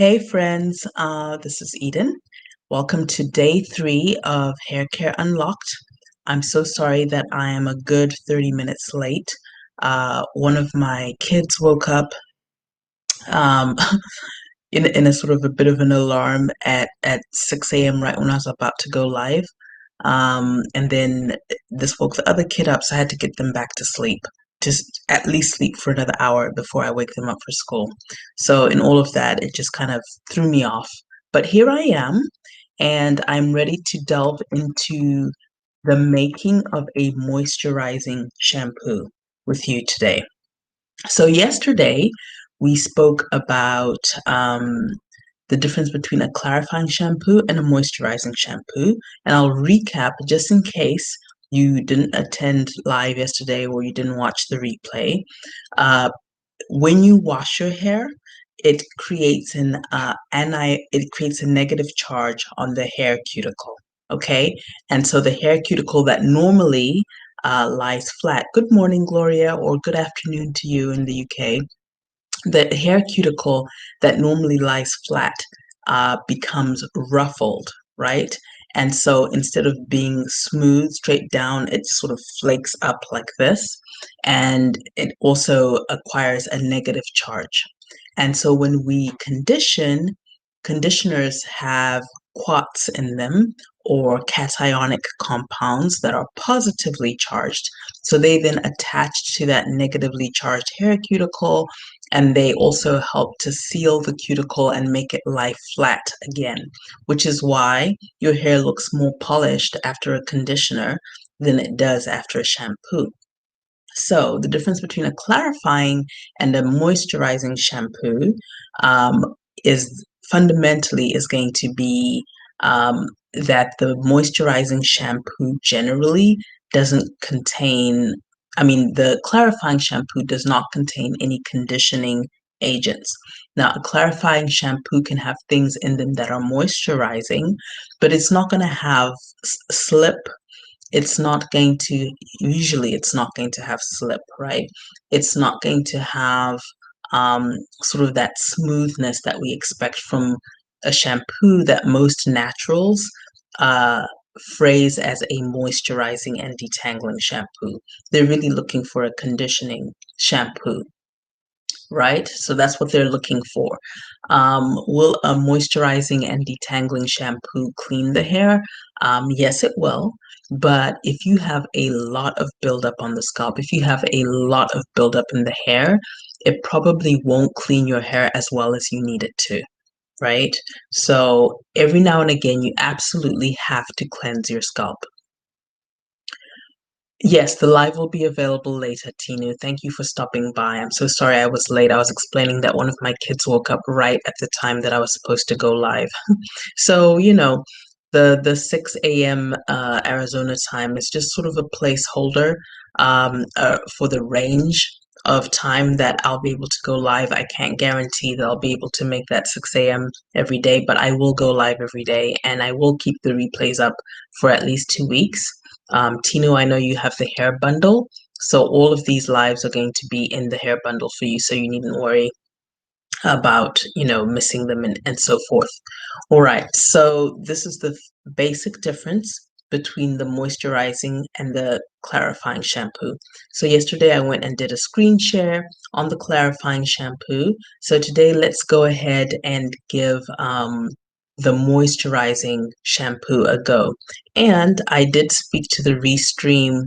Hey friends, this is Eden. Welcome to day 3 of Haircare Unlocked. I'm so sorry that I am a good 30 minutes late. One of my kids woke up um, in a sort of a bit of an alarm at 6 a.m. right when I was about to go live. And then this woke the other kid up, so I had to get them back to sleep. Just at least sleep for another hour before I wake them up for school. So in all of that, it just kind of threw me off. But here I am, and I'm ready to delve into the making of a moisturizing shampoo with you today. So yesterday we spoke about the difference between a clarifying shampoo and a moisturizing shampoo, and I'll recap just in case you didn't attend live yesterday or you didn't watch the replay. Uh, when you wash your hair, it creates it creates a negative charge on the hair cuticle. Okay, and so the hair cuticle that normally lies flat. Good morning, Gloria, or good afternoon to you in the UK. The hair cuticle that normally lies flat becomes ruffled, right? And so instead of being smooth straight down, it sort of flakes up like this. And it also acquires a negative charge. And so when we conditioners have quartz in them or cationic compounds that are positively charged. So they then attach to that negatively charged hair cuticle, and they also help to seal the cuticle and make it lie flat again, which is why your hair looks more polished after a conditioner than it does after a shampoo. So the difference between a clarifying and a moisturizing shampoo um, is fundamentally is going to be that the moisturizing shampoo generally doesn't contain, the clarifying shampoo does not contain any conditioning agents. Now, a clarifying shampoo can have things in them that are moisturizing, but it's not going to have slip, it's not going to, usually it's not going to have slip, right? It's not going to have sort of that smoothness that we expect from a shampoo that most naturals uh, phrase as a moisturizing and detangling shampoo. They're really looking for a conditioning shampoo, right? So that's what they're looking for. Will a moisturizing and detangling shampoo clean the hair? Yes, it will. But if you have a lot of buildup on the scalp, if you have a lot of buildup in the hair, it probably won't clean your hair as well as you need it to, right? So every now and again, you absolutely have to cleanse your scalp. Yes, the live will be available later, Tinu. Thank you for stopping by. I'm so sorry I was late. I was explaining that one of my kids woke up right at the time that I was supposed to go live. So, the 6 a.m. Arizona time is just sort of a placeholder for the range of time that I'll be able to go live. I can't guarantee that I'll be able to make that 6 a.m. every day, but I will go live every day, and I will keep the replays up for at least 2 weeks. Tino, I know you have the hair bundle, so all of these lives are going to be in the hair bundle for you, so you needn't worry about, missing them and so forth. All right, so this is the basic difference between the moisturizing and the clarifying shampoo. So yesterday I went and did a screen share on the clarifying shampoo. So today let's go ahead and give the moisturizing shampoo a go. And I did speak to the Restream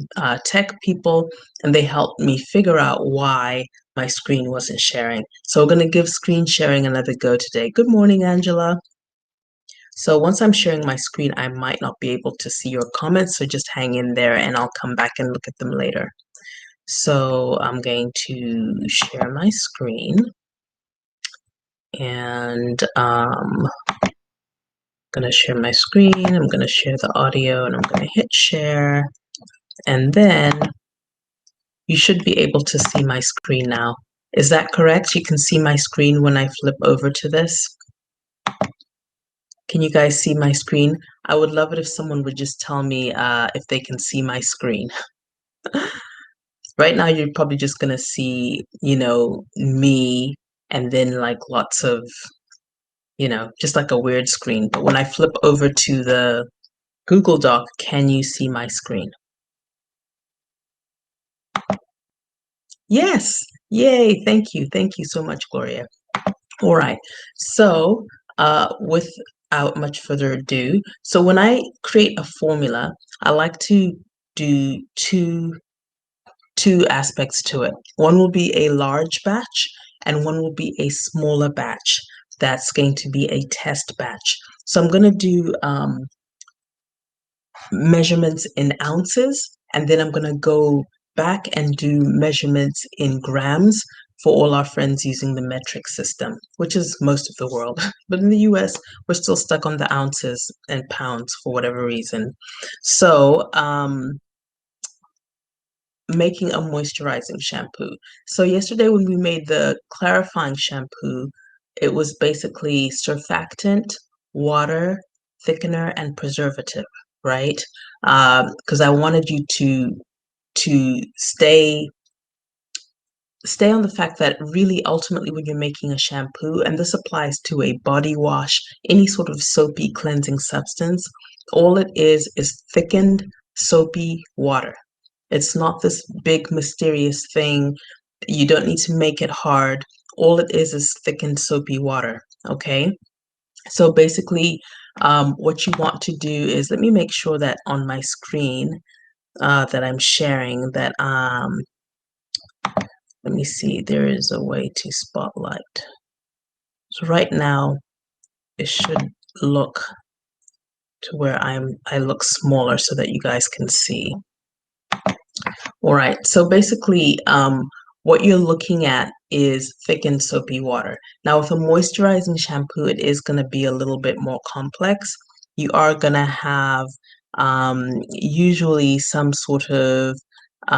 tech people, and they helped me figure out why my screen wasn't sharing. So we're going to give screen sharing another go today. Good morning, Angela. So once I'm sharing my screen, I might not be able to see your comments, so just hang in there and I'll come back and look at them later. So I'm going to share my screen, and going to share my screen. I'm going to share the audio, and I'm going to hit share, and then you should be able to see my screen now. Is that correct? You can see my screen when I flip over to this. Can you guys see my screen? I would love it if someone would just tell me if they can see my screen. Right now, you're probably just gonna see, me, and then like lots of just like a weird screen. But when I flip over to the Google Doc, can you see my screen? Yes. Yay. Thank you. Thank you so much, Gloria. All right. So, without much further ado, so when I create a formula, I like to do two aspects to it. One will be a large batch, and one will be a smaller batch. That's going to be a test batch. So I'm going to do measurements in ounces, and then I'm going to go back and do measurements in grams for all our friends using the metric system, which is most of the world. But in the US, we're still stuck on the ounces and pounds for whatever reason. So, making a moisturizing shampoo. So yesterday when we made the clarifying shampoo, it was basically surfactant, water, thickener, and preservative, right? Because I wanted you to stay on the fact that really ultimately when you're making a shampoo, and this applies to a body wash, any sort of soapy cleansing substance, all it is thickened soapy water. It's not this big mysterious thing. You don't need to make it hard. All it is thickened soapy water. Okay. So basically, what you want to do is let me make sure that on my screen that I'm sharing that let me see, there is a way to spotlight. So right now it should look to where I look smaller so that you guys can see. All right, so basically, what you're looking at is thickened soapy water. Now, with a moisturizing shampoo, it is going to be a little bit more complex. You are going to have usually some sort of, so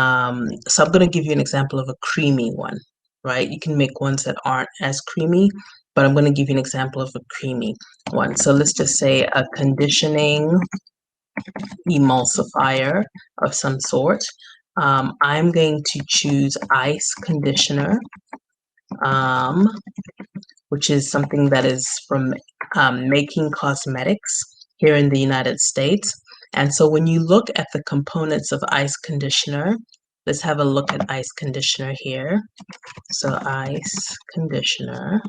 I'm going to give you an example of a creamy one, right? You can make ones that aren't as creamy, but I'm going to give you an example of a creamy one. So let's just say a conditioning emulsifier of some sort. I'm going to choose ice conditioner, um, which is something that is from Making Cosmetics here in the United States. And so when you look at the components of ice conditioner, let's have a look at ice conditioner here. So ice conditioner.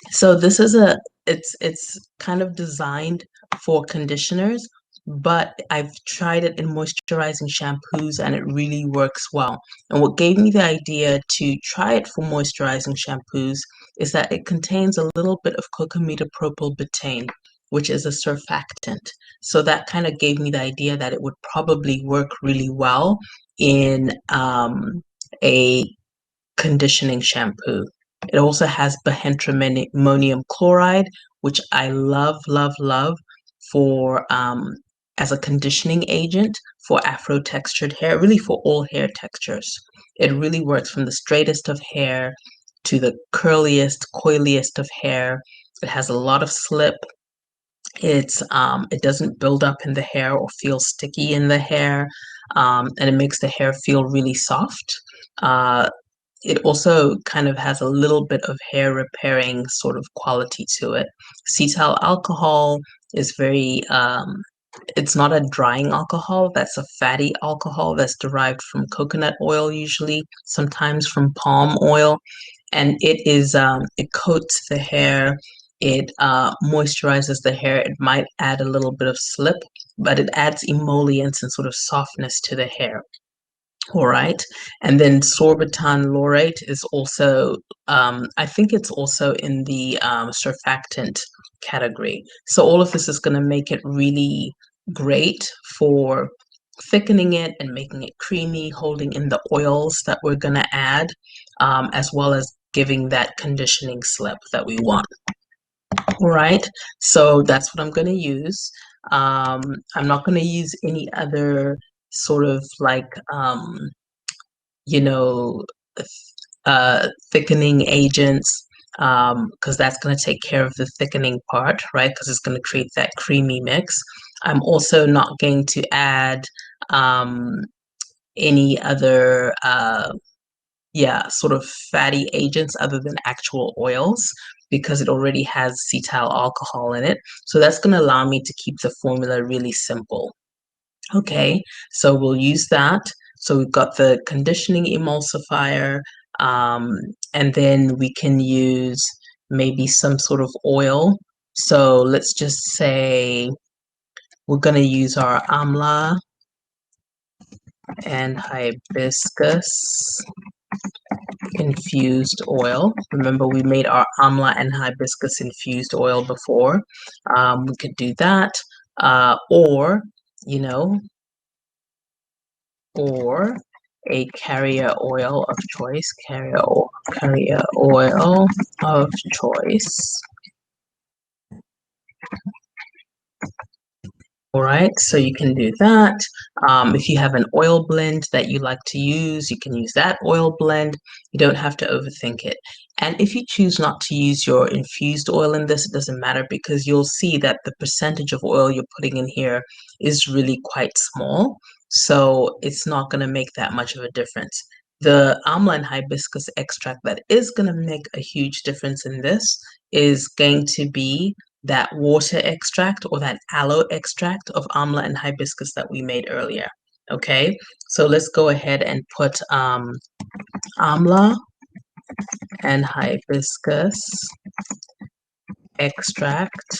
So this is it's kind of designed for conditioners, but I've tried it in moisturizing shampoos and it really works well. And what gave me the idea to try it for moisturizing shampoos is that it contains a little bit of cocamidopropyl betaine, which is a surfactant. So that kind of gave me the idea that it would probably work really well in a conditioning shampoo. It also has behentramonium chloride, which I love, love, love for as a conditioning agent for afro textured hair, really for all hair textures. It really works from the straightest of hair to the curliest, coiliest of hair. It has a lot of slip. It doesn't build up in the hair or feel sticky in the hair, and it makes the hair feel really soft. Uh, it also kind of has a little bit of hair repairing sort of quality to it. Cetyl alcohol is it's not a drying alcohol, that's a fatty alcohol that's derived from coconut oil, usually, sometimes from palm oil. And it coats the hair, it moisturizes the hair, it might add a little bit of slip, but it adds emollients and sort of softness to the hair. All right. And then sorbitan laurate is also, I think it's also in the surfactant category. So all of this is going to make it really great for thickening it and making it creamy, holding in the oils that we're going to add, as well as giving that conditioning slip that we want. All right. So that's what I'm going to use. I'm not going to use any other sort of like, you know, thickening agents, because that's going to take care of the thickening part, right? Because it's going to create that creamy mix. I'm also not going to add um, any other sort of fatty agents other than actual oils because it already has cetyl alcohol in it. So that's going to allow me to keep the formula really simple. Okay, so we'll use that. So we've got the conditioning emulsifier, and then we can use maybe some sort of oil. So let's just say we're going to use our amla and hibiscus infused oil. Remember, we made our amla and hibiscus infused oil before. We could do that, or, you know, or a carrier oil of choice, carrier oil of choice. All right, so you can do that. If you have an oil blend that you like to use, you can use that oil blend. You don't have to overthink it. And if you choose not to use your infused oil in this, it doesn't matter because you'll see that the percentage of oil you're putting in here is really quite small. So it's not going to make that much of a difference. The amla and hibiscus extract that is going to make a huge difference in this is going to be that water extract or that aloe extract of amla and hibiscus that we made earlier. Okay, so let's go ahead and put amla and hibiscus extract,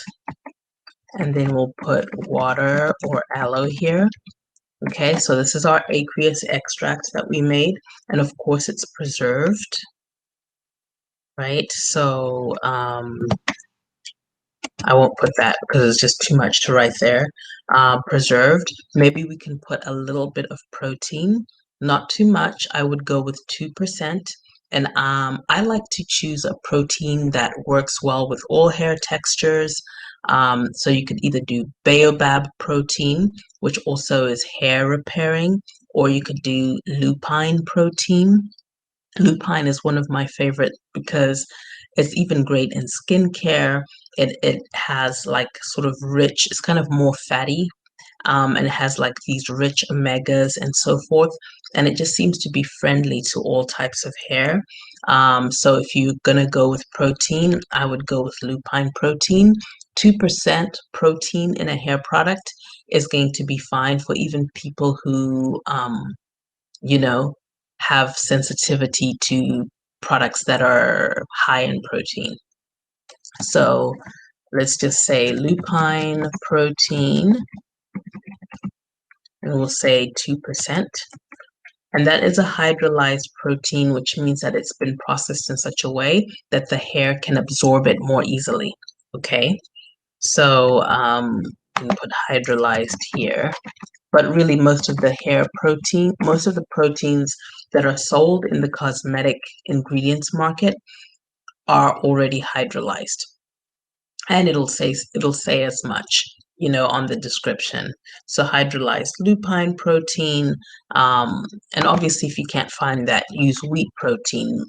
and then we'll put water or aloe here. Okay, so this is our aqueous extract that we made, and of course it's preserved, right? So I won't put that because it's just too much to write there. Preserved. Maybe we can put a little bit of protein, not too much. I would go with 2%. And I like to choose a protein that works well with all hair textures. So you could either do baobab protein, which also is hair repairing, or you could do lupine protein. Lupine is one of my favorite because it's even great in skincare. It has like sort of rich, it's kind of more fatty, and it has like these rich omegas and so forth. And it just seems to be friendly to all types of hair. So if you're gonna go with protein, I would go with lupine protein. 2% protein in a hair product is going to be fine for even people who you know, have sensitivity to products that are high in protein. So let's just say lupine protein, and we'll say 2%. And that is a hydrolyzed protein, which means that it's been processed in such a way that the hair can absorb it more easily. Okay, so we put hydrolyzed here. But really most of the hair protein, most of the proteins that are sold in the cosmetic ingredients market are already hydrolyzed. And it'll say as much, on the description. So hydrolyzed lupine protein, and obviously if you can't find that, use wheat protein,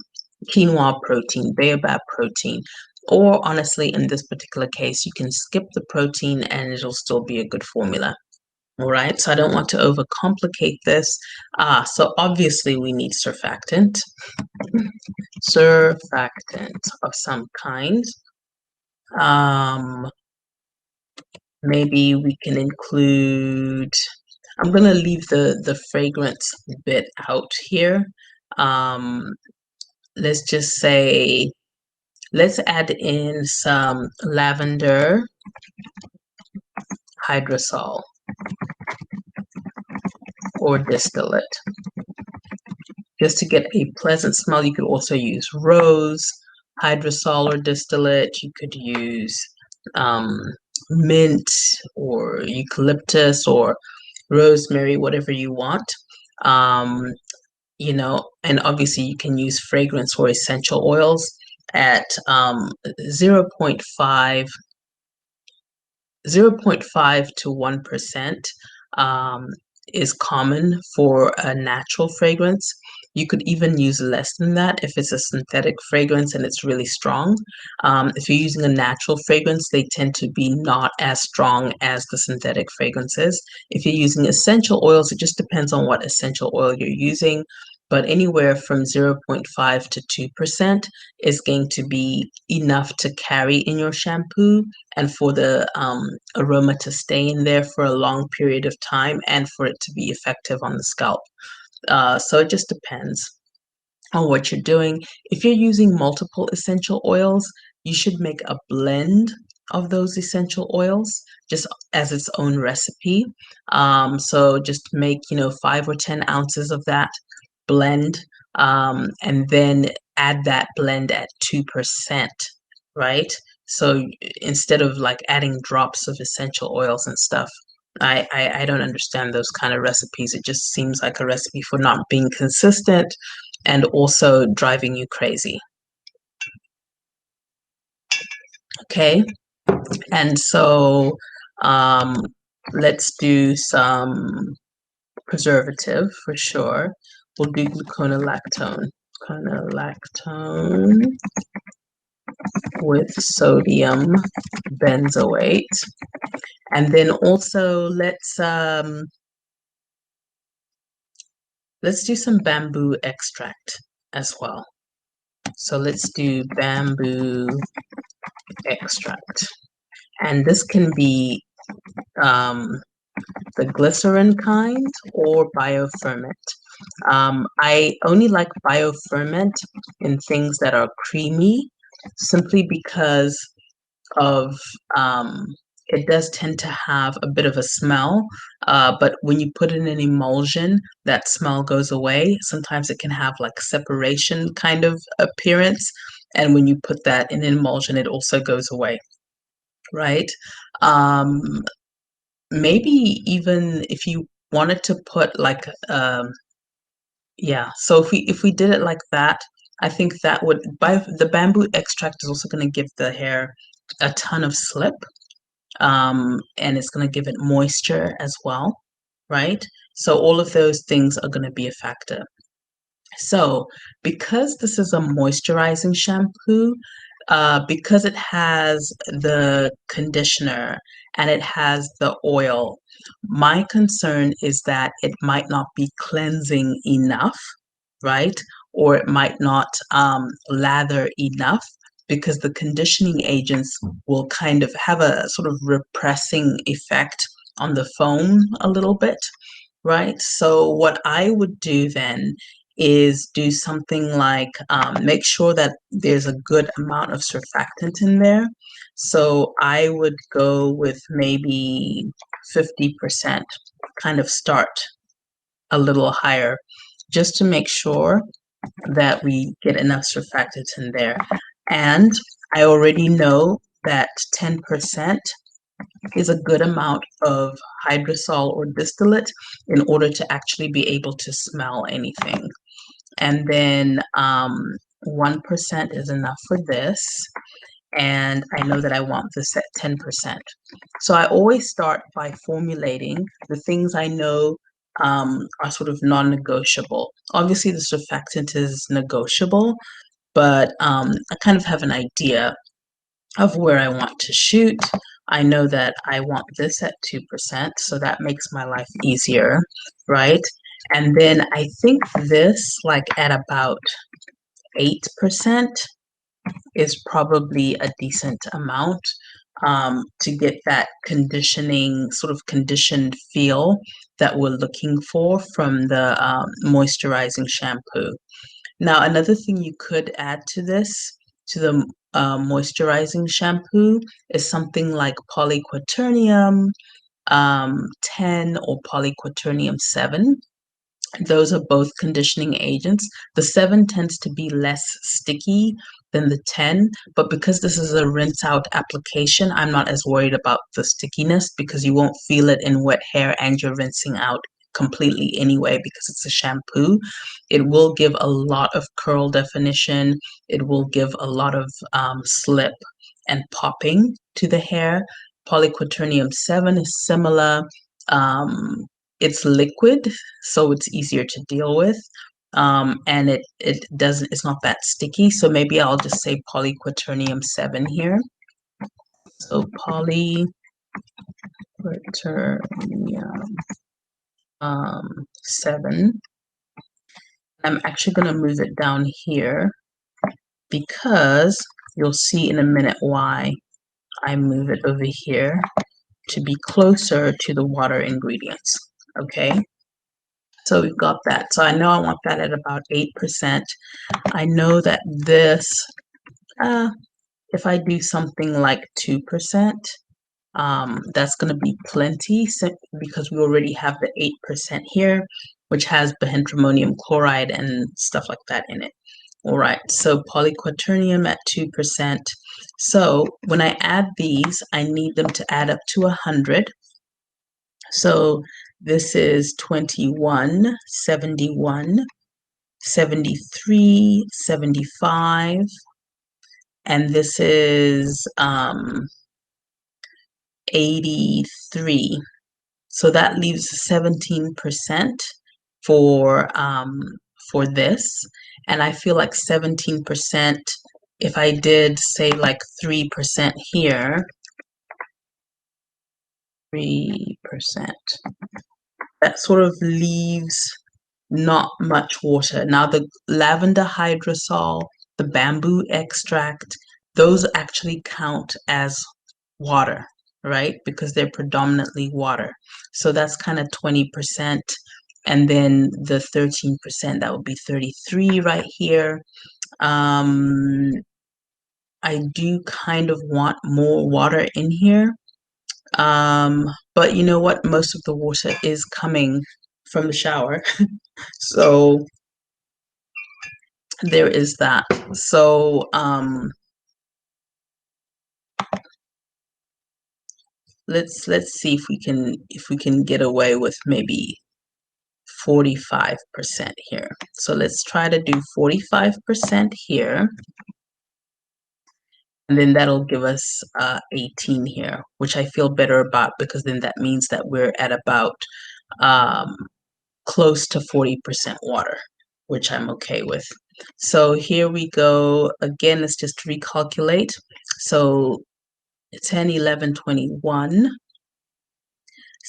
quinoa protein, baobab protein, or honestly, in this particular case, you can skip the protein and it'll still be a good formula. All right, so I don't want to overcomplicate this. So obviously we need surfactant of some kind. Um, maybe we can include, I'm gonna leave the fragrance bit out here. Let's just say, let's add in some lavender hydrosol or distillate. Just to get a pleasant smell, you could also use rose, hydrosol or distillate. You could use mint or eucalyptus or rosemary, whatever you want. Um, and obviously you can use fragrance or essential oils at 0.5 to 1% is common for a natural fragrance. You could even use less than that if it's a synthetic fragrance and it's really strong. If you're using a natural fragrance, they tend to be not as strong as the synthetic fragrances. If you're using essential oils, it just depends on what essential oil you're using, but anywhere from 0.5 to 2% is going to be enough to carry in your shampoo and for the aroma to stay in there for a long period of time and for it to be effective on the scalp. So it just depends on what you're doing. If you're using multiple essential oils, you should make a blend of those essential oils just as its own recipe. So just make, 5 or 10 ounces of that blend, and then add that blend at 2%, right? So instead of like adding drops of essential oils and stuff, I don't understand those kind of recipes. It just seems like a recipe for not being consistent and also driving you crazy. Okay, and so um, let's do some preservative for sure. We'll do gluconolactone. Gluconolactone with sodium benzoate. And then also let's do some bamboo extract as well. So let's do bamboo extract. And this can be the glycerin kind or bioferment. I only like bioferment in things that are creamy simply because of it does tend to have a bit of a smell, but when you put it in an emulsion, that smell goes away. Sometimes it can have like separation kind of appearance, and when you put that in an emulsion, it also goes away, right? Um, Maybe even if you wanted to put like yeah, so if we did it like that, I think that would by the bamboo extract is also going to give the hair a ton of slip, and it's going to give it moisture as well, right? So all of those things are going to be a factor. So because this is a moisturizing shampoo, because it has the conditioner and it has the oil, my concern is that it might not be cleansing enough, right? Or it might not lather enough because the conditioning agents will kind of have a sort of repressing effect on the foam a little bit, right? So what I would do then is do something like make sure that there's a good amount of surfactant in there. So I would go with maybe 50%, kind of start a little higher, just to make sure that we get enough surfactants in there. And I already know that 10% is a good amount of hydrosol or distillate in order to actually be able to smell anything. And then 1% is enough for this. And I know that I want this at 10%. So I always start by formulating the things I know are sort of non-negotiable. Obviously, the surfactant is negotiable, but I kind of have an idea of where I want to shoot. I know that I want this at 2%, so that makes my life easier, right? And then I think this, like at about 8%, is probably a decent amount to get that conditioning, sort of conditioned feel that we're looking for from the moisturizing shampoo. Now, another thing you could add to this, to the moisturizing shampoo, is something like polyquaternium 10 or polyquaternium 7. Those are both conditioning agents. The 7 tends to be less sticky than the 10, but because this is a rinse out application, I'm not as worried about the stickiness because you won't feel it in wet hair and you're rinsing out completely anyway because it's a shampoo. It will give a lot of curl definition. It will give a lot of slip and popping to the hair. Polyquaternium 7 is similar. It's liquid, so it's easier to deal with. and it doesn't, it's not that sticky. So maybe I'll just say polyquaternium 7 here. So polyquaternium 7. I'm actually going to move it down here because you'll see in a minute why I move it over here to be closer to the water ingredients. Okay, so we've got that. So I know I want that at about 8%. I know that this, if I do something like 2%, that's going to be plenty because we already have the 8% here, which has bihydramonium chloride and stuff like that in it. All right, so polyquaternium at 2%. So when I add these, I need them to add up to 100. So this is 21, 71, 73, 75, and this is 83. So that leaves 17% for this. And I feel like 17%, if I did say like 3% here, 3%, that sort of leaves not much water. Now the lavender hydrosol, the bamboo extract, those actually count as water, right? Because they're predominantly water. So that's kind of 20%. And then the 13%, that would be 33 right here. I do kind of want more water in here. But you know what? Most of the water is coming from the shower. So there is that. So let's see if we can get away with maybe 45% here. So let's try to do 45% here. And then that'll give us 18 here, which I feel better about because then that means that we're at about close to 40% water, which I'm okay with. So here we go. Again, let's just recalculate. So 10, 11, 21.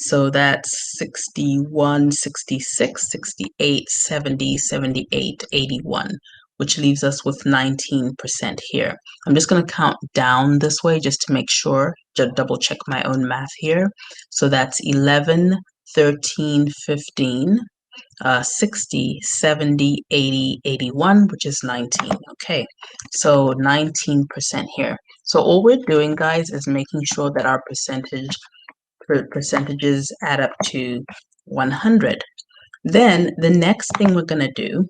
So that's 61, 66, 68, 70, 78, 81, which leaves us with 19% here. I'm just going to count down this way just to make sure, to double check my own math here. So that's 11, 13, 15, 60, 70, 80, 81, which is 19. Okay, so 19% here. So all we're doing, guys, is making sure that our percentages add up to 100. Then the next thing we're going to do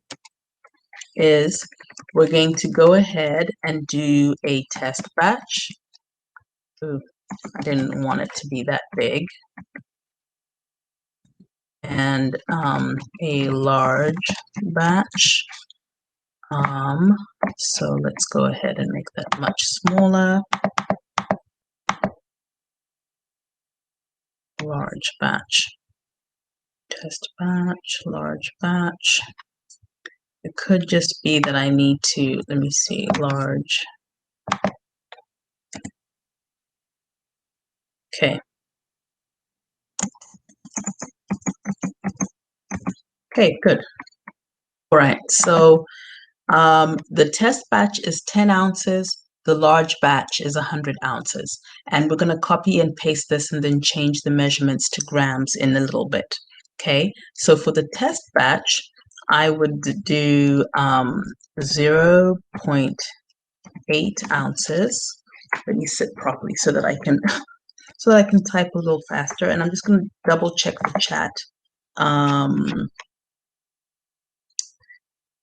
is we're going to go ahead and do a test batch. Ooh, I didn't want it to be that big. And a large batch. So let's go ahead and make that much smaller. Large batch. Test batch, large batch. It could just be that I need to, let me see, large. Okay. Okay, good. All right, so the test batch is 10 ounces. The large batch is 100 ounces. And we're going to copy and paste this and then change the measurements to grams in a little bit. Okay, so for the test batch, I would do 0.8 ounces. Let me sit properly so that I can type a little faster. And I'm just going to double check the chat.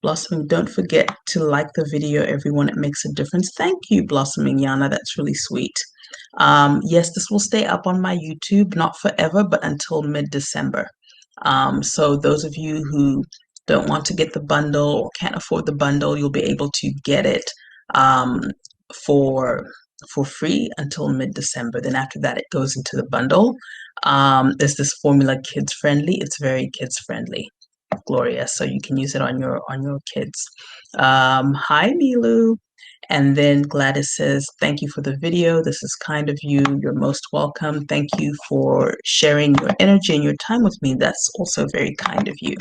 Blossoming, don't forget to like the video, everyone. It makes a difference. Thank you, Blossoming Yana. That's really sweet. Yes, this will stay up on my YouTube, not forever, but until mid-December. So those of you who don't want to get the bundle or can't afford the bundle, you'll be able to get it for free until mid-December. Then after that, it goes into the bundle. Is this formula kids friendly? It's very kids friendly. Gloria, so you can use it on your kids. Hi, Milu. And then Gladys says, thank you for the video. This is kind of you. You're most welcome. Thank you for sharing your energy and your time with me. That's also very kind of you.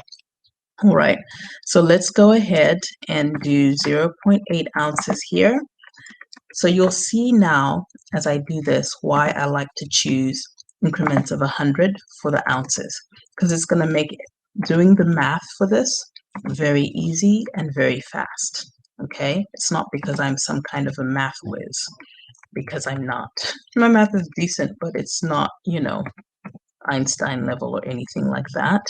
All right, so let's go ahead and do 0.8 ounces here. So you'll see now, as I do this, why I like to choose increments of 100 for the ounces, because it's going to make doing the math for this very easy and very fast. Okay, it's not because I'm some kind of a math whiz, because I'm not. My math is decent, but it's not, Einstein level or anything like that.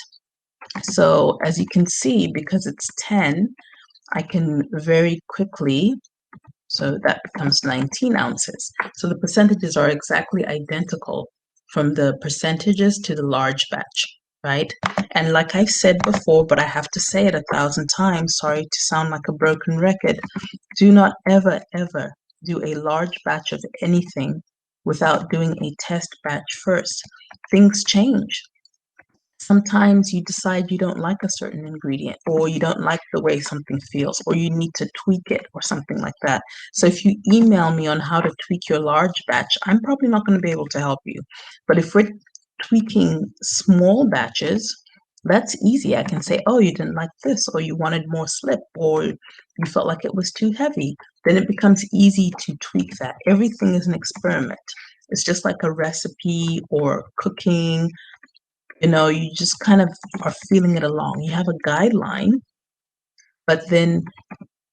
So as you can see, because it's 10, I can very quickly, so that becomes 19 ounces. So the percentages are exactly identical from the percentages to the large batch, right? And like I've said before, but I have to say it 1,000 times, sorry to sound like a broken record, do not ever, ever do a large batch of anything without doing a test batch first. Things change. Sometimes you decide you don't like a certain ingredient, or you don't like the way something feels, or you need to tweak it or something like that. So if you email me on how to tweak your large batch, I'm probably not going to be able to help you. But if we're tweaking small batches, that's easy. I can say, oh, you didn't like this, or you wanted more slip, or you felt like it was too heavy. Then it becomes easy to tweak that. Everything is an experiment. It's just like a recipe or cooking. You just kind of are feeling it along. You have a guideline, but then,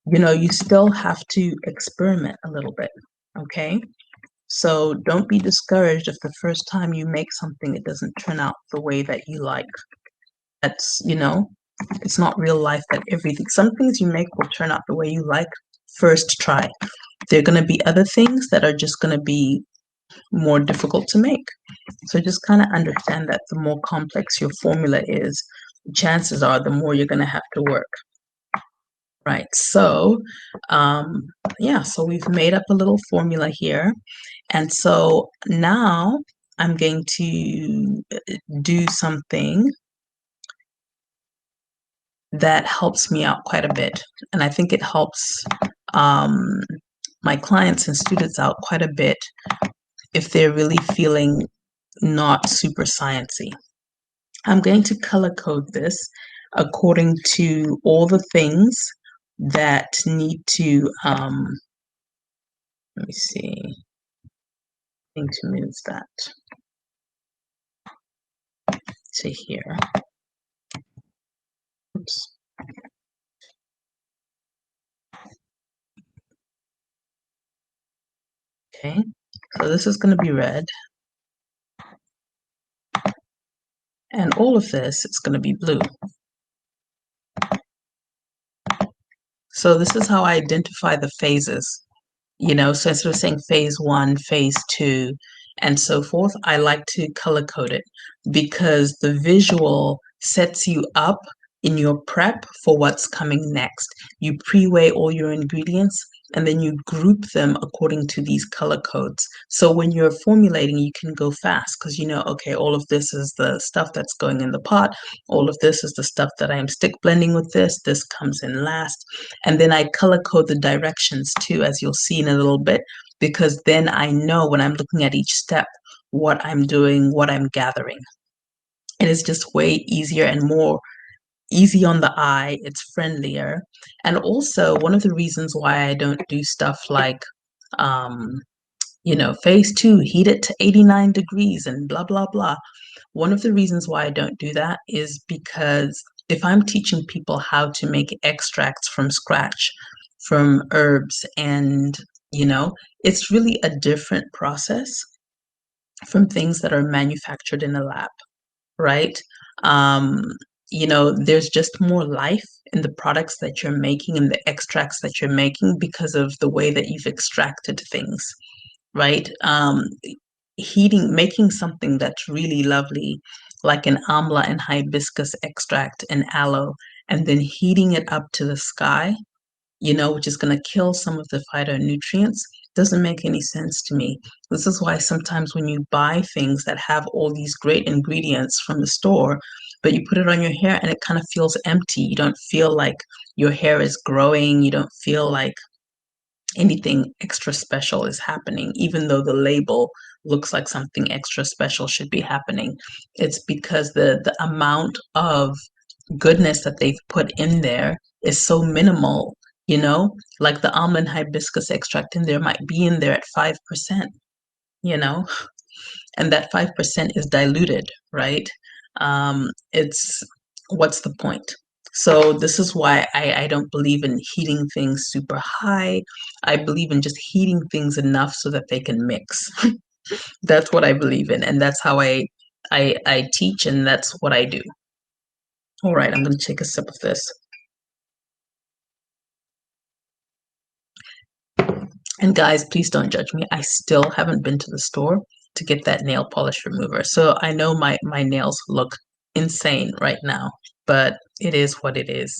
you still have to experiment a little bit. Okay. So don't be discouraged if the first time you make something, it doesn't turn out the way that you like. That's, it's not real life that everything, some things you make will turn out the way you like first try. There are going to be other things that are just going to be more difficult to make. So just kind of understand that the more complex your formula is, chances are the more you're going to have to work. Right. So, yeah, so we've made up a little formula here. And so now I'm going to do something that helps me out quite a bit. And I think it helps my clients and students out quite a bit if they're really feeling not super sciencey. I'm going to color code this according to all the things that need to, let me see, I think to move that to here. Oops. Okay, so this is going to be red. And all of this is going to be blue. So this is how I identify the phases. So instead of saying phase 1, phase 2, and so forth, I like to color code it because the visual sets you up in your prep for what's coming next. You pre-weigh all your ingredients and then you group them according to these color codes. So when you're formulating, you can go fast because okay, all of this is the stuff that's going in the pot. All of this is the stuff that I am stick blending with this. This comes in last. And then I color code the directions too, as you'll see in a little bit, because then I know when I'm looking at each step, what I'm doing, what I'm gathering. It is just way easier and more easy on the eye. It's friendlier. And also one of the reasons why I don't do stuff like, phase 2, heat it to 89 degrees and blah, blah, blah. One of the reasons why I don't do that is because if I'm teaching people how to make extracts from scratch, from herbs, and, it's really a different process from things that are manufactured in a lab, right? Um, there's just more life in the products that you're making and the extracts that you're making because of the way that you've extracted things, right? Making something that's really lovely, like an amla and hibiscus extract and aloe, and then heating it up to the sky, which is going to kill some of the phytonutrients, doesn't make any sense to me. This is why sometimes when you buy things that have all these great ingredients from the store, but you put it on your hair and it kind of feels empty. You don't feel like your hair is growing. You don't feel like anything extra special is happening, even though the label looks like something extra special should be happening. It's because the amount of goodness that they've put in there is so minimal, you know? Like the almond hibiscus extract in there might be in there at 5%, you know? And that 5% is diluted, right? It's what's the point? So this is why I don't believe in heating things super high. I believe in just heating things enough so that they can mix. That's what I believe in, and that's how I teach, and that's what I do. All right, I'm gonna take a sip of this. And guys, please don't judge me. I still haven't been to the store to get that nail polish remover. So I know my nails look insane right now, but it is what it is.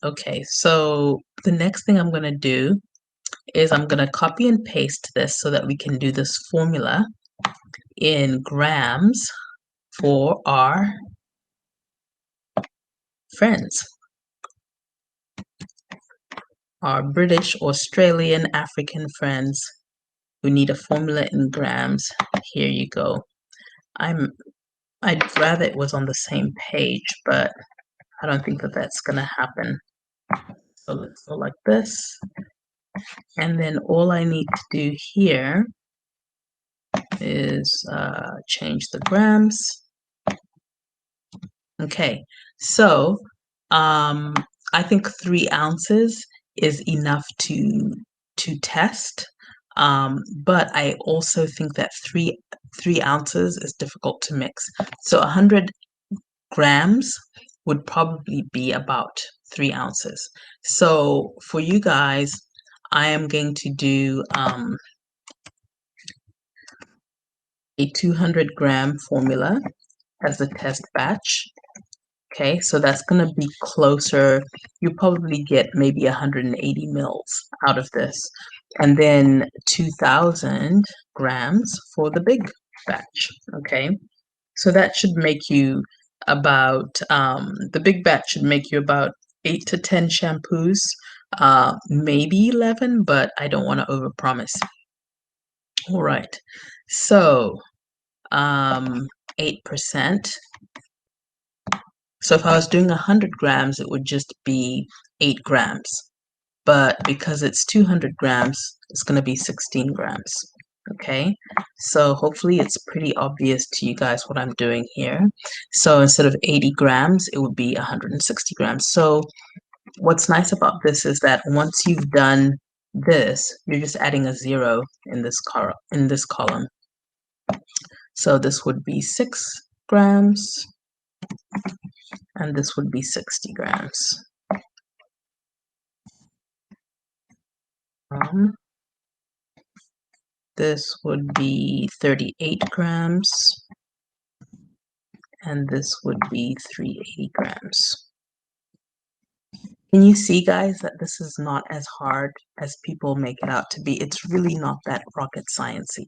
Okay, so the next thing I'm gonna do is I'm gonna copy and paste this so that we can do this formula in grams for our friends, our British, Australian, African friends who need a formula in grams. Here you go. I'd rather it was on the same page, but I don't think that that's gonna happen. So let's go like this. And then all I need to do here is change the grams. Okay, so I think 3 ounces is enough to test. But I also think that three ounces is difficult to mix. So 100 grams would probably be about 3 ounces. So for you guys, I am going to do a 200-gram formula as a test batch. Okay, so that's going to be closer. You probably get maybe 180 mils out of this. And then 2,000 grams for the big batch. Okay, so that should make you about, the big batch should make you about 8 to 10 shampoos, maybe 11, but I don't want to overpromise. All right, so 8%. So if I was doing 100 grams, it would just be 8 grams. But because it's 200 grams, it's going to be 16 grams. Okay, so hopefully it's pretty obvious to you guys what I'm doing here. So instead of 80 grams, it would be 160 grams. So what's nice about this is that once you've done this, you're just adding a 0 in this column. So this would be 6 grams, and this would be 60 grams. This would be 38 grams, and this would be 380 grams. Can you see, guys, that this is not as hard as people make it out to be? It's really not that rocket sciencey.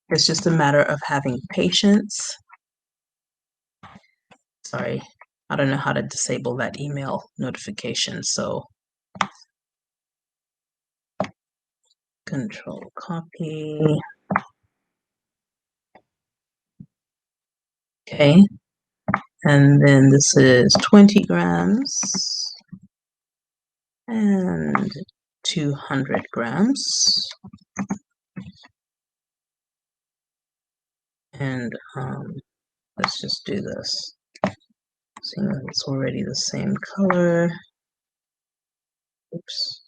It's just a matter of having patience. Sorry, I don't know how to disable that email notification, so Control copy. Okay, and then this is 20 grams and 200 grams. And let's just do this. Seeing that it's already the same color. Oops.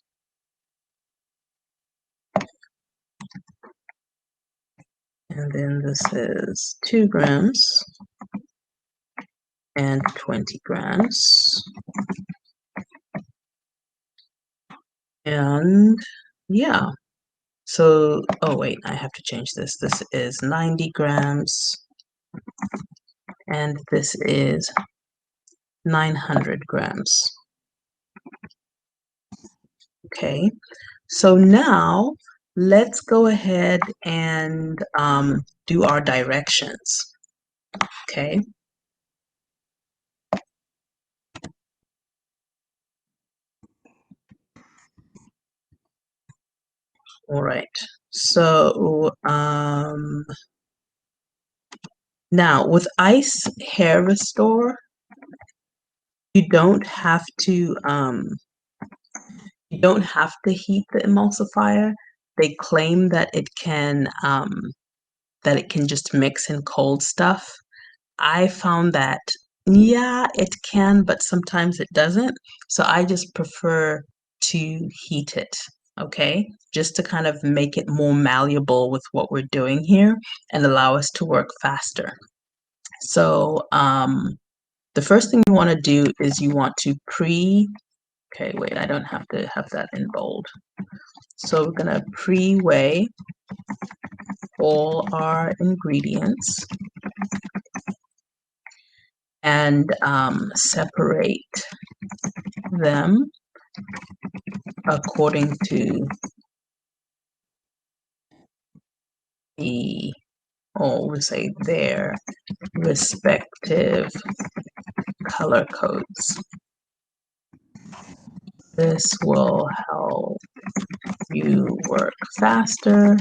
And then this is 2 grams and 20 grams. And yeah, so, oh wait, I have to change this. This is 90 grams and this is 900 grams. Okay, so now let's go ahead and do our directions. Okay. All right. So, now with Ice Hair Restore, you don't have to heat the emulsifier. They claim that it can just mix in cold stuff. I found that, yeah, it can, but sometimes it doesn't. So I just prefer to heat it, okay? Just to kind of make it more malleable with what we're doing here and allow us to work faster. So the first thing you want to do is you want to okay, wait, I don't have to have that in bold. So we're gonna pre-weigh all our ingredients and separate them according to the, or we say their respective color codes. This will help you work faster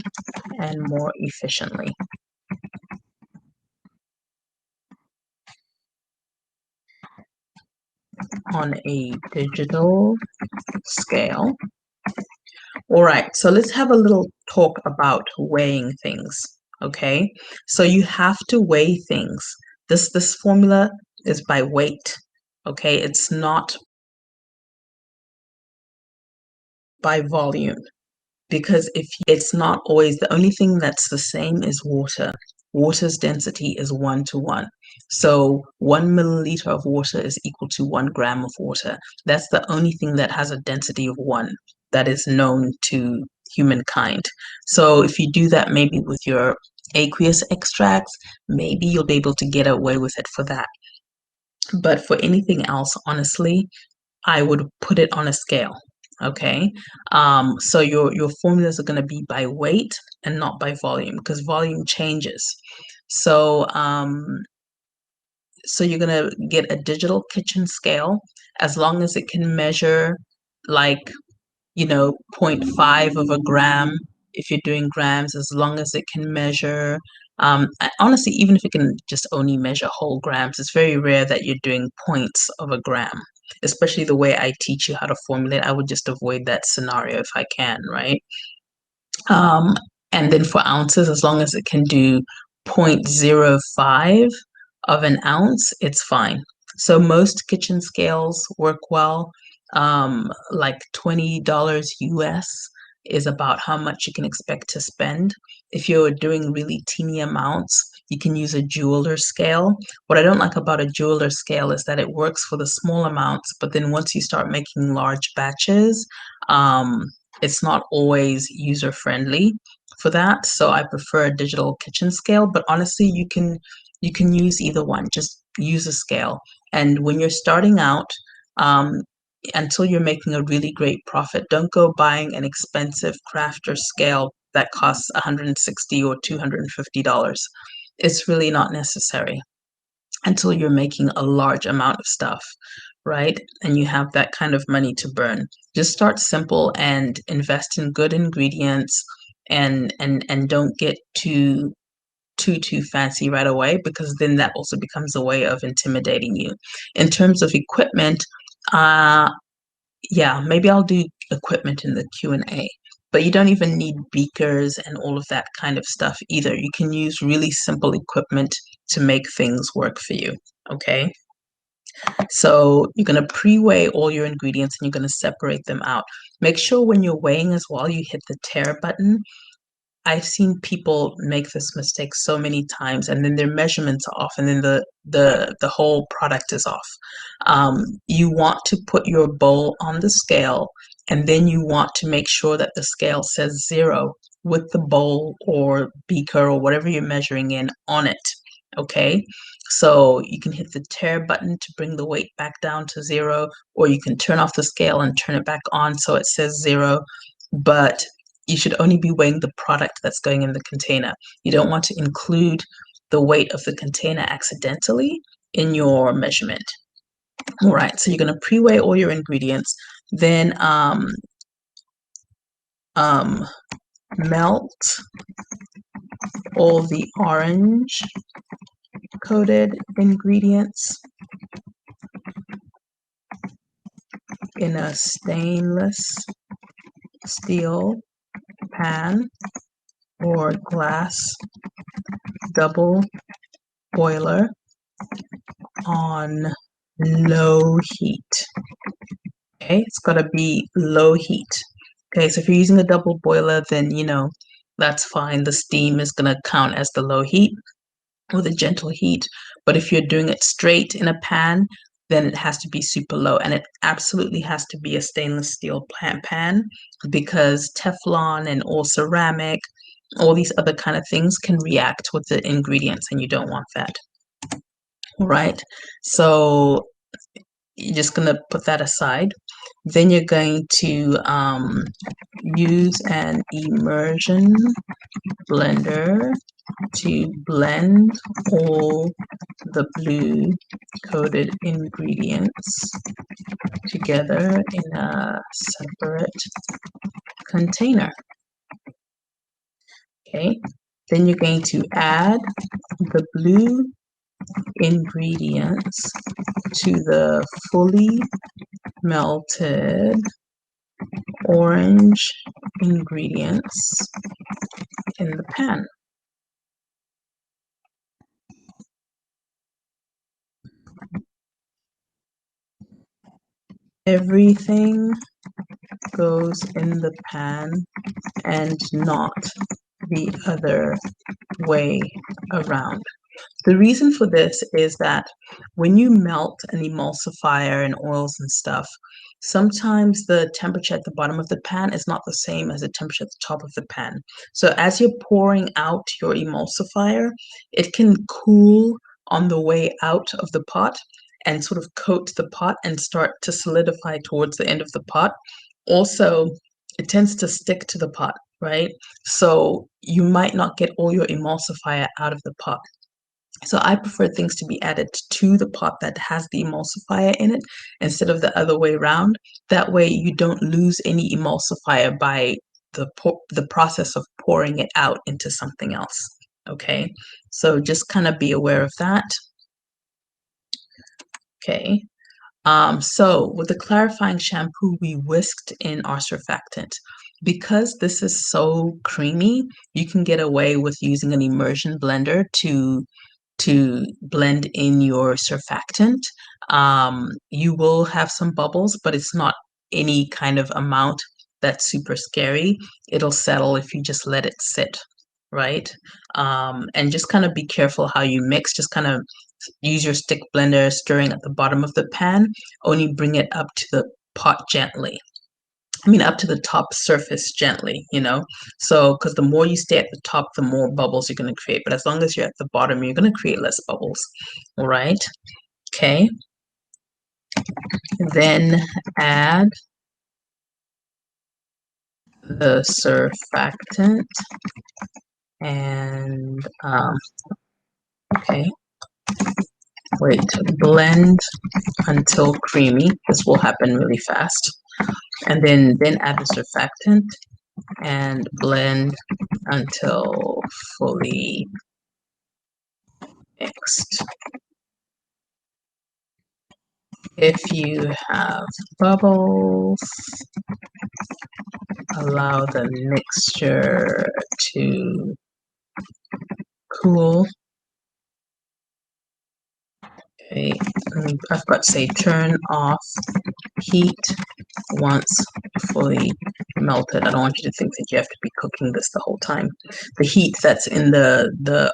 and more efficiently. On a digital scale. All right, so let's have a little talk about weighing things. Okay, so you have to weigh things. This formula is by weight. Okay, it's not by volume, because if it's not always, the only thing that's the same is water. Water's density is 1 to 1. So 1 milliliter of water is equal to 1 gram of water. That's the only thing that has a density of 1 that is known to humankind. So if you do that maybe with your aqueous extracts, maybe you'll be able to get away with it for that. But for anything else, honestly, I would put it on a scale. Okay. So your formulas are going to be by weight and not by volume, because volume changes. So so you're going to get a digital kitchen scale, as long as it can measure like, you know, 0.5 of a gram if you're doing grams, as long as it can measure. Honestly, even if it can just only measure whole grams, it's very rare that you're doing points of a gram, especially the way I teach you how to formulate. I would just avoid that scenario if I can, right? Um, and then for ounces, as long as it can do 0.05 of an ounce, it's fine. So most kitchen scales work well. Like $20 US is about how much you can expect to spend. If you're doing really teeny amounts, you can use a jeweler scale. What I don't like about a jeweler scale is that it works for the small amounts, but then once you start making large batches, um, it's not always user friendly for that. So I prefer a digital kitchen scale, but honestly, you can use either one. Just use a scale. And when you're starting out, um, until you're making a really great profit, don't go buying an expensive crafter scale that costs $160 or $250. It's really not necessary until you're making a large amount of stuff, right? And you have that kind of money to burn. Just start simple and invest in good ingredients, and don't get too fancy right away, because then that also becomes a way of intimidating you. In terms of equipment, uh yeah, maybe I'll do equipment in the Q&A. But you don't even need beakers and all of that kind of stuff either. You can use really simple equipment to make things work for you. Okay. So you're going to pre-weigh all your ingredients and you're going to separate them out. Make sure when you're weighing as well, you hit the tare button. I've seen people make this mistake so many times, and then their measurements are off, and then the whole product is off. You want to put your bowl on the scale, and then you want to make sure that the scale says 0 with the bowl or beaker or whatever you're measuring in on it. Okay, so you can hit the tare button to bring the weight back down to 0, or you can turn off the scale and turn it back on so it says 0. But you should only be weighing the product that's going in the container. You don't want to include the weight of the container accidentally in your measurement. All right, so you're going to pre-weigh all your ingredients, then melt all the orange coated ingredients in a stainless steel pan or glass double boiler on low heat. Okay, it's got to be low heat. Okay, so if you're using a double boiler, then that's fine. The steam is going to count as the low heat or the gentle heat. But if you're doing it straight in a pan, then it has to be super low, and it absolutely has to be a stainless steel pan because Teflon and or ceramic, all these other kind of things can react with the ingredients, and you don't want that. All right, so you're just going to put that aside. Then you're going to use an immersion blender to blend all the blue coated ingredients together in a separate container. Okay, then you're going to add the blue ingredients to the fully melted orange ingredients in the pan. Everything goes in the pan and not the other way around. The reason for this is that when you melt an emulsifier and oils and stuff, sometimes the temperature at the bottom of the pan is not the same as the temperature at the top of the pan. So as you're pouring out your emulsifier, it can cool on the way out of the pot and sort of coat the pot and start to solidify towards the end of the pot. Also, it tends to stick to the pot, right? So you might not get all your emulsifier out of the pot. So I prefer things to be added to the pot that has the emulsifier in it instead of the other way around. That way you don't lose any emulsifier by the process of pouring it out into something else. Okay, so just kind of be aware of that. Okay, so with the clarifying shampoo, we whisked in our surfactant. Because this is so creamy, you can get away with using an immersion blender to blend in your surfactant. You will have some bubbles, but it's not any kind of amount that's super scary. It'll settle if you just let it sit, right? And just kind of be careful how you mix. Just kind of use your stick blender, stirring at the bottom of the pan. Only bring it up to the pot gently. I mean, up to the top surface gently, So, because the more you stay at the top, the more bubbles you're going to create. But as long as you're at the bottom, you're going to create less bubbles. All right. Okay. Then add the surfactant and, okay. Wait, blend until creamy. This will happen really fast. And then add the surfactant and blend until fully mixed. If you have bubbles, allow the mixture to cool. Okay, I've got to say turn off heat once fully melted. I don't want you to think that you have to be cooking this the whole time. The heat that's in the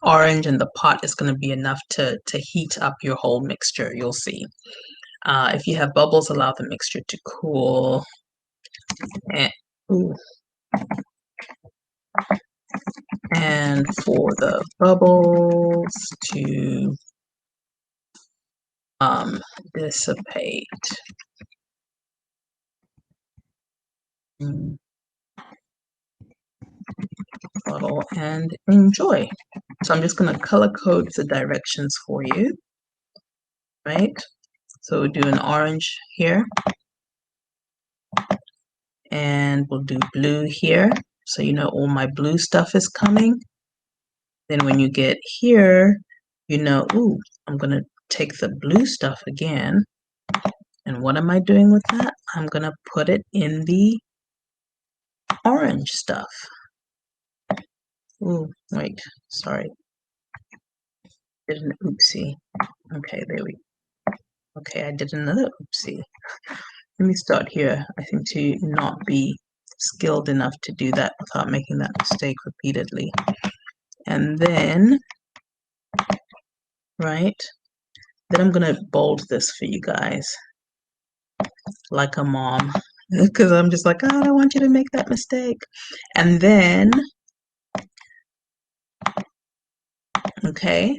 orange and the pot is going to be enough to heat up your whole mixture, you'll see. If you have bubbles, allow the mixture to cool. And, and for the bubbles to dissipate. bottle and enjoy. So I'm just going to color code the directions for you, right? So we'll do an orange here, and we'll do blue here. So you know all my blue stuff is coming. Then when you get here, you know, ooh, I'm going to take the blue stuff again. And what am I doing with that? I'm going to put it in the orange stuff. Ooh, wait, sorry. Did an oopsie. Okay, there we go. Okay, I did another oopsie. Let me start here. I think to not be skilled enough to do that without making that mistake repeatedly. And then, right, then I'm going to bold this for you guys like a mom because I'm just like, oh, I don't want you to make that mistake. And then, okay,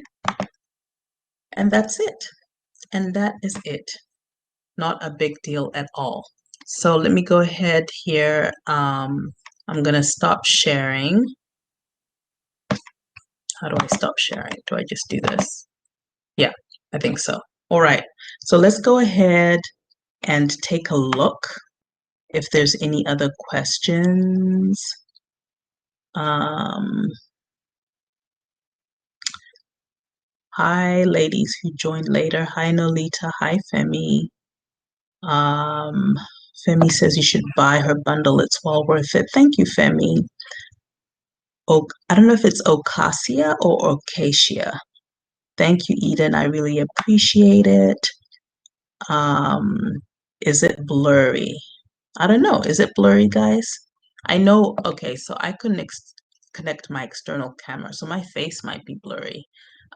and that's it. And that is it. Not a big deal at all. So let me go ahead here. I'm going to stop sharing. How do I stop sharing? Do I just do this? Yeah, I think so. All right. So let's go ahead and take a look if there's any other questions. Hi, ladies who joined later. Hi, Nolita. Hi, Femi. Femi says you should buy her bundle. It's well worth it. Thank you, Femi. I don't know if it's Ocasia or Ocasia. Thank you, Eden. I really appreciate it. Is it blurry? I don't know. Is it blurry, guys? I know. Okay, so I couldn't connect my external camera, so my face might be blurry.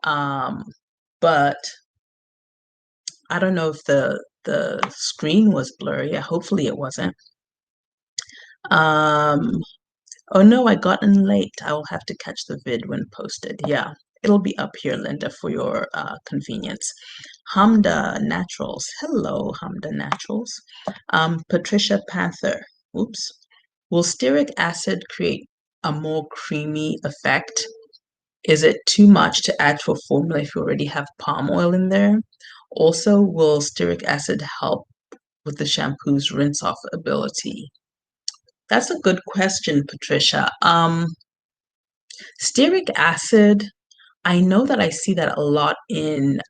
But I don't know if the screen was blurry. Hopefully it wasn't. Oh no, I got in late. I will have to catch the vid when posted. Yeah, it'll be up here, Linda, for your convenience. Hamda Naturals. Hello, Hamda Naturals. Patricia Panther. Oops. Will stearic acid create a more creamy effect? Is it too much to add to a formula if you already have palm oil in there? Also, will stearic acid help with the shampoo's rinse-off ability? That's a good question, Patricia. Stearic acid, I know that I see that a lot in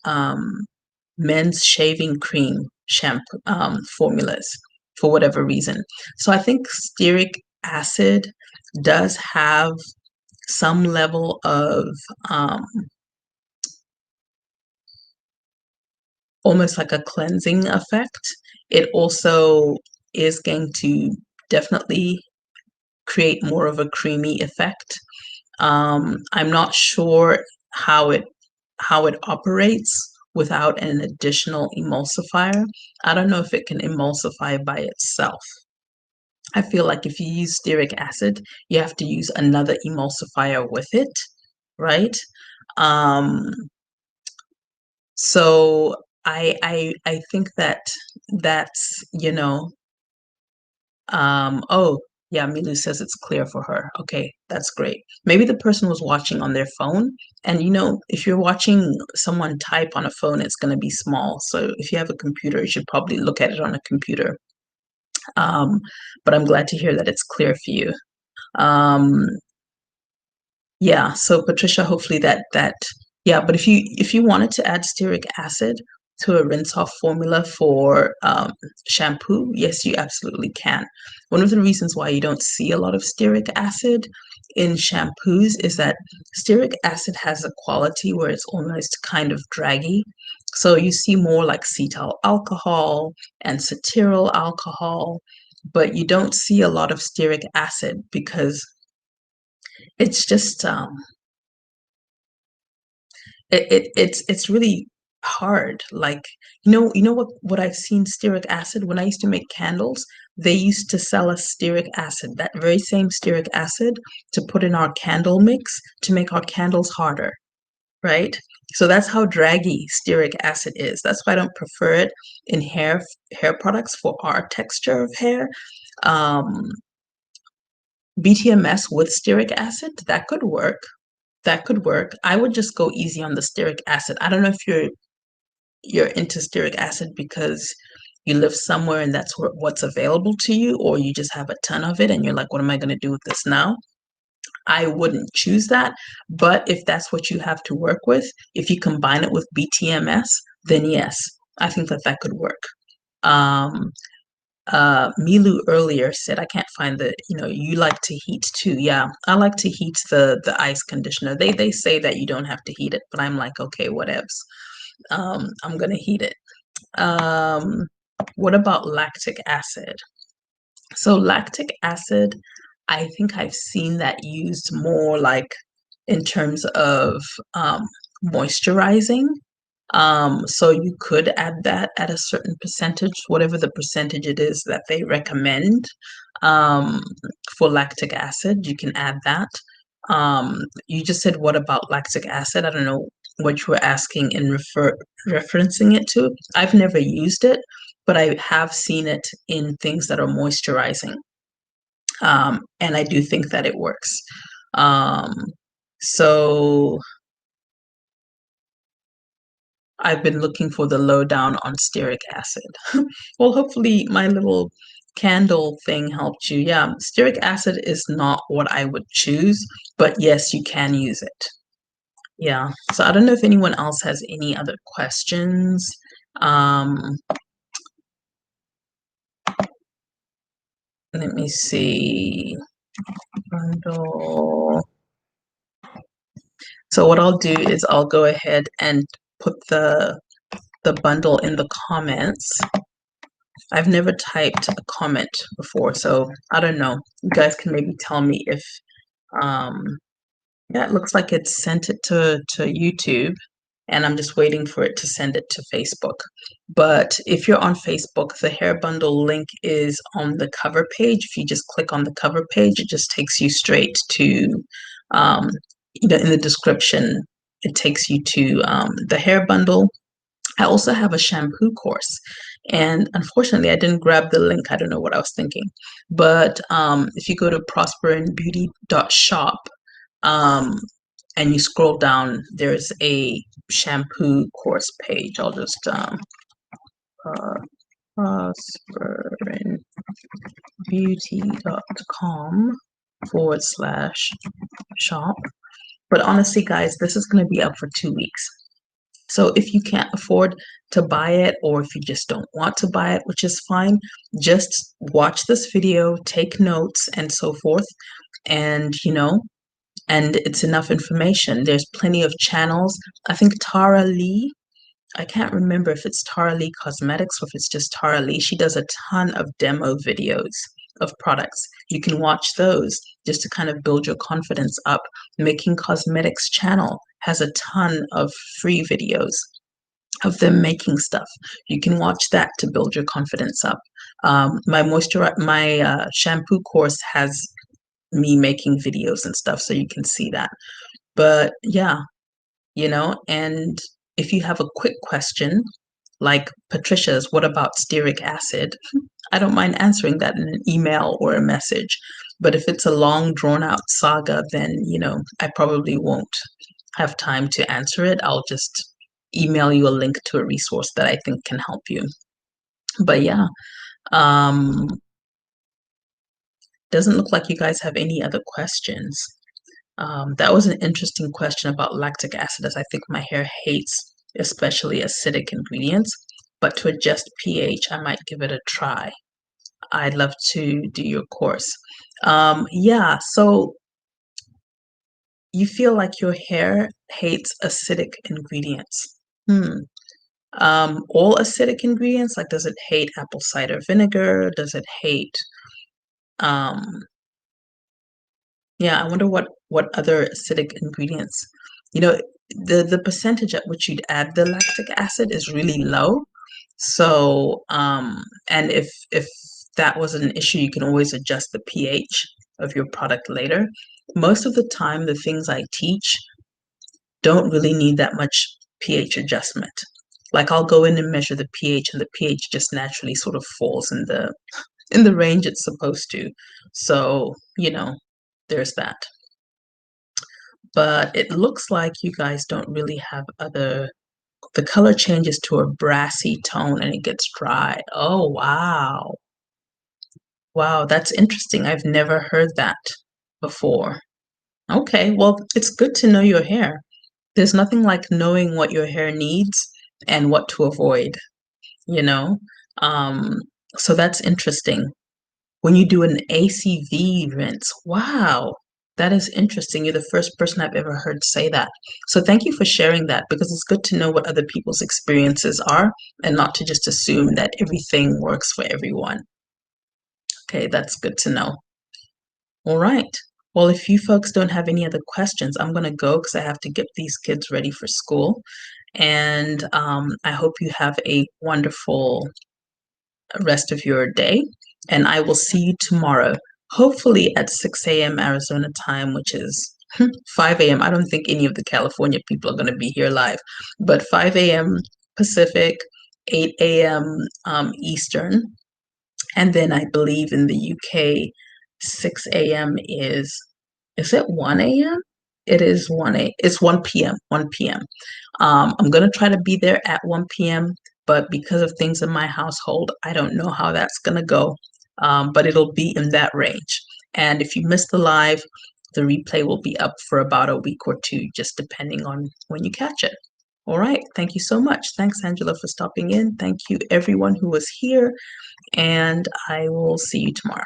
men's shaving cream shampoo formulas for whatever reason. So I think stearic acid does have some level of almost like a cleansing effect. It also is going to definitely create more of a creamy effect. I'm not sure how it operates without an additional emulsifier. I don't know if it can emulsify by itself. I feel like if you use stearic acid, you have to use another emulsifier with it, right? So I think that's, you know, oh, yeah, Milu says it's clear for her. Okay, that's great. Maybe the person was watching on their phone. And, you know, if you're watching someone type on a phone, it's going to be small. So if you have a computer, you should probably look at it on a computer. But I'm glad to hear that it's clear for you. Yeah, so Patricia, hopefully yeah, but if you wanted to add stearic acid to a rinse-off formula for shampoo, yes, you absolutely can. One of the reasons why you don't see a lot of stearic acid in shampoos is that stearic acid has a quality where it's almost kind of draggy. So you see more like cetyl alcohol and cetyl alcohol, but you don't see a lot of stearic acid because it's just it's really hard. Like, you know what I've seen stearic acid when I used to make candles, they used to sell us stearic acid, that very same stearic acid, to put in our candle mix to make our candles harder, right? So that's how draggy stearic acid is. That's why I don't prefer it in hair products for our texture of hair. BTMS with stearic acid, that could work. That could work. I would just go easy on the stearic acid. I don't know if you're into stearic acid because you live somewhere and that's what's available to you, or you just have a ton of it and you're like, what am I going to do with this now? I wouldn't choose that. But if that's what you have to work with, if you combine it with BTMS, then yes, I think that that could work. Um, Milu earlier said, I can't find the, you like to heat too. Yeah, I like to heat the ice conditioner. They say that you don't have to heat it, but I'm like, okay, whatevs. I'm gonna heat it. What about lactic acid? So lactic acid, I think I've seen that used more like in terms of moisturizing. So you could add that at a certain percentage, whatever the percentage it is that they recommend um, for lactic acid, you can add that. You just said, what about lactic acid? I don't know what you were asking in referencing it to. I've never used it, but I have seen it in things that are moisturizing. And I do think that it works. Um, so I've been looking for the lowdown on stearic acid. Well, hopefully my little candle thing helped you. Yeah, stearic acid is not what I would choose, but yes, you can use it. Yeah. So I don't know if anyone else has any other questions. Um, Let me see. Bundle. So what I'll do is I'll go ahead and put the bundle in the comments. I've never typed a comment before, so I don't know. You guys can maybe tell me if um yeah, it looks like it sent it to YouTube, and I'm just waiting for it to send it to Facebook. But if you're on Facebook, the hair bundle link is on the cover page. If you just click on the cover page, it just takes you straight to um in the description, it takes you to the hair bundle. I also have a shampoo course. And unfortunately, I didn't grab the link. I don't know what I was thinking. But if you go to prosperinbeauty.shop um, and you scroll down, there's a shampoo course page. I'll just prosperinbeauty.com/shop. But honestly, guys, this is going to be up for 2 weeks. So if you can't afford to buy it, or if you just don't want to buy it, which is fine, just watch this video, take notes, and so forth. And, and it's enough information. There's plenty of channels. I think Tara Lee, I can't remember if it's Tara Lee Cosmetics or if it's just Tara Lee. She does a ton of demo videos of products. You can watch those just to kind of build your confidence up. Making Cosmetics channel has a ton of free videos of them making stuff. You can watch that to build your confidence up. My shampoo course has me making videos and stuff, so you can see that. But yeah, and if you have a quick question, like Patricia's, what about stearic acid? I don't mind answering that in an email or a message. But if it's a long, drawn out saga, then, I probably won't have time to answer it. I'll just email you a link to a resource that I think can help you. But yeah, um, doesn't look like you guys have any other questions. That was an interesting question about lactic acid, as I think my hair hates, especially acidic ingredients. But to adjust pH, I might give it a try. I'd love to do your course. Yeah, so you feel like your hair hates acidic ingredients. All acidic ingredients, like does it hate apple cider vinegar? Does it hate um, yeah, I wonder what other acidic ingredients. You know, the percentage at which you'd add the lactic acid is really low. So, and if that was an issue, you can always adjust the pH of your product later. Most of the time, the things I teach don't really need that much pH adjustment. Like I'll go in and measure the pH, and the pH just naturally sort of falls in the range it's supposed to. So, there's that. But it looks like you guys don't really have other, the color changes to a brassy tone and it gets dry. Oh, wow. Wow, that's interesting. I've never heard that before. Okay, well, it's good to know your hair. There's nothing like knowing what your hair needs and what to avoid, you know? Um, so that's interesting. When you do an ACV rinse, wow, that is interesting. You're the first person I've ever heard say that. So thank you for sharing that because it's good to know what other people's experiences are and not to just assume that everything works for everyone. Okay, that's good to know. All right. Well, if you folks don't have any other questions, I'm going to go because I have to get these kids ready for school. And I hope you have a wonderful rest of your day. And I will see you tomorrow, hopefully at 6 a.m. Arizona time, which is 5 a.m. I don't think any of the California people are going to be here live, but 5 a.m. Pacific, 8 a.m. Eastern. And then I believe in the UK, 6 a.m. is it 1 a.m.? It is 1 a. It's 1 p.m. 1 p.m. I'm gonna try to be there at 1 p.m., but because of things in my household, I don't know how that's gonna go. But it'll be in that range. And if you missed the live, the replay will be up for about a week or two, just depending on when you catch it. All right. Thank you so much. Thanks, Angela, for stopping in. Thank you, everyone who was here, and I will see you tomorrow.